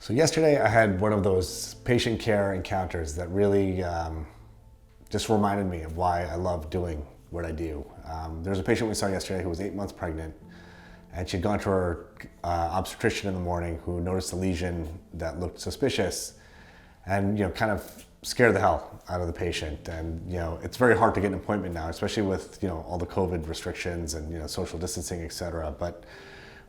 So yesterday I had one of those patient care encounters that really just reminded me of why I love doing what I do. There's a patient we saw yesterday who was 8 months pregnant, and she'd gone to her obstetrician in the morning who noticed a lesion that looked suspicious and kind of scared the hell out of the patient. And it's very hard to get an appointment now, especially with all the COVID restrictions and social distancing, etc. But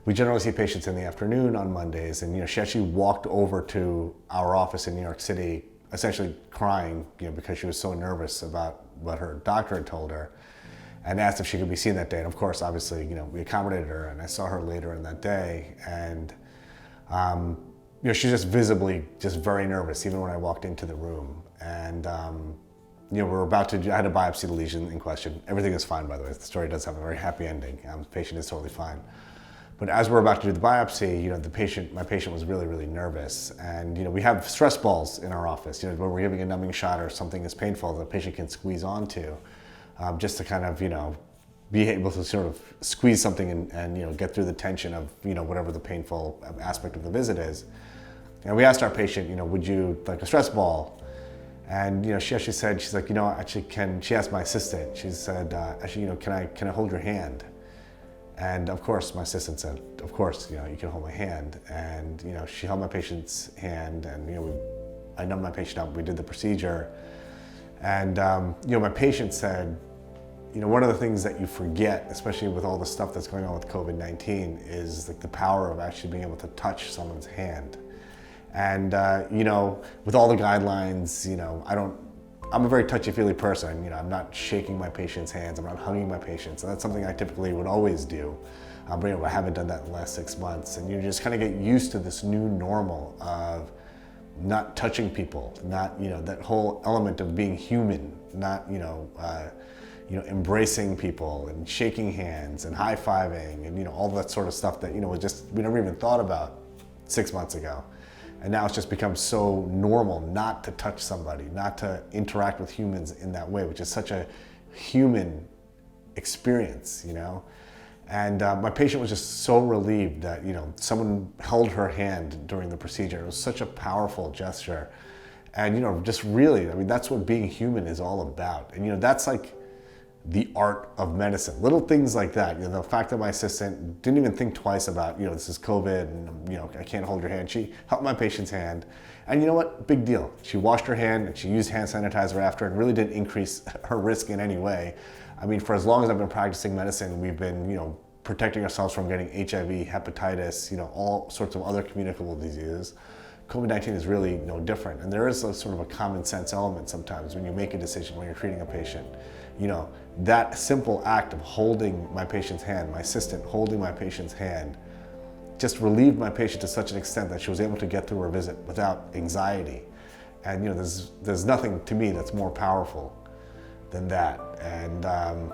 we generally see patients in the afternoon on Mondays, and she actually walked over to our office in New York City, essentially crying, because she was so nervous about what her doctor had told her, and asked if she could be seen that day. And of course, obviously, we accommodated her, and I saw her later in that day, and she's just visibly just very nervous, even when I walked into the room. And I had to biopsy the lesion in question. Everything is fine, by the way. The story does have a very happy ending. The patient is totally fine. But as we're about to do the biopsy, my patient was really, really nervous. And we have stress balls in our office, when we're giving a numbing shot or something is painful, the patient can squeeze onto, just to kind of, be able to sort of squeeze something and get through the tension of, whatever the painful aspect of the visit is. And we asked our patient, would you like a stress ball? And she actually said, she's like, she asked my assistant, she said, actually, can I hold your hand? And of course, my assistant said, of course, you can hold my hand. And she held my patient's hand, and I numbed my patient up. We did the procedure, and my patient said, one of the things that you forget, especially with all the stuff that's going on with COVID-19, is like the power of actually being able to touch someone's hand. And with all the guidelines, I'm a very touchy-feely person. I'm not shaking my patient's hands, I'm not hugging my patients, and that's something I typically would always do. But I haven't done that in the last 6 months, and you just kind of get used to this new normal of not touching people, not that whole element of being human, not embracing people and shaking hands and high-fiving and all that sort of stuff that we never even thought about 6 months ago. And now it's just become so normal not to touch somebody, not to interact with humans in that way, which is such a human experience, And my patient was just so relieved that, someone held her hand during the procedure. It was such a powerful gesture. And, just really, that's what being human is all about. And, that's like the art of medicine. Little things like that. The fact that my assistant didn't even think twice about, this is COVID and, I can't hold your hand. She held my patient's hand. And you know what? Big deal. She washed her hand and she used hand sanitizer after and really didn't increase her risk in any way. For as long as I've been practicing medicine, we've been, protecting ourselves from getting HIV, hepatitis, all sorts of other communicable diseases. COVID-19 is really no different. And there is a sort of a common sense element sometimes when you make a decision, when you're treating a patient. That simple act of holding my patient's hand, my assistant holding my patient's hand, just relieved my patient to such an extent that she was able to get through her visit without anxiety. And there's nothing to me that's more powerful than that. And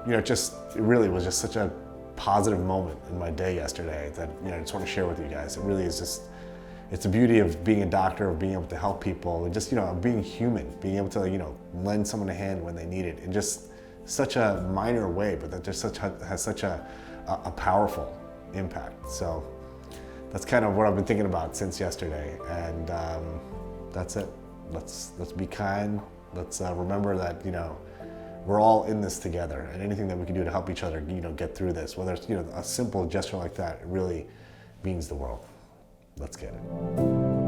it really was just such a positive moment in my day yesterday that I just want to share with you guys. It really is just, it's the beauty of being a doctor, of being able to help people, and just being human, being able to lend someone a hand when they need it, in just such a minor way, but that just has such a powerful impact. So that's kind of what I've been thinking about since yesterday, and that's it. Let's be kind. Let's remember that we're all in this together, and anything that we can do to help each other get through this, whether it's a simple gesture like that, it really means the world. Let's get it.